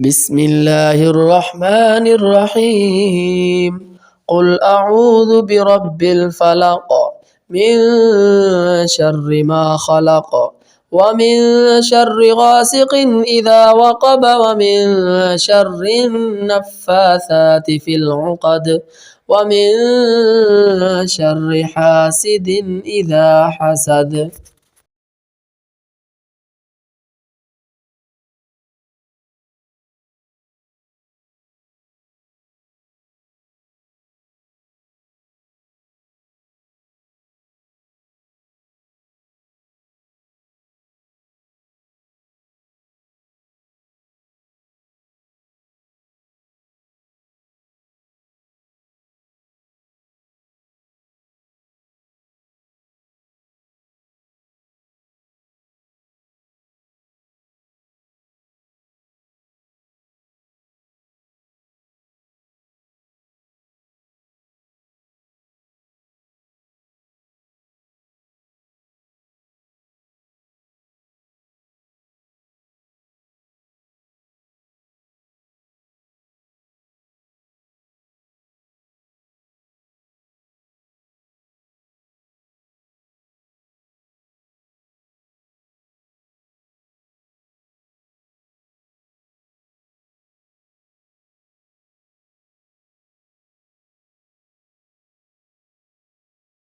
بسم الله الرحمن الرحيم. قل أعوذ برب الفلق من شر ما خلق ومن شر غاسق إذا وقب ومن شر النفاثات في العقد ومن شر حاسد إذا حسد.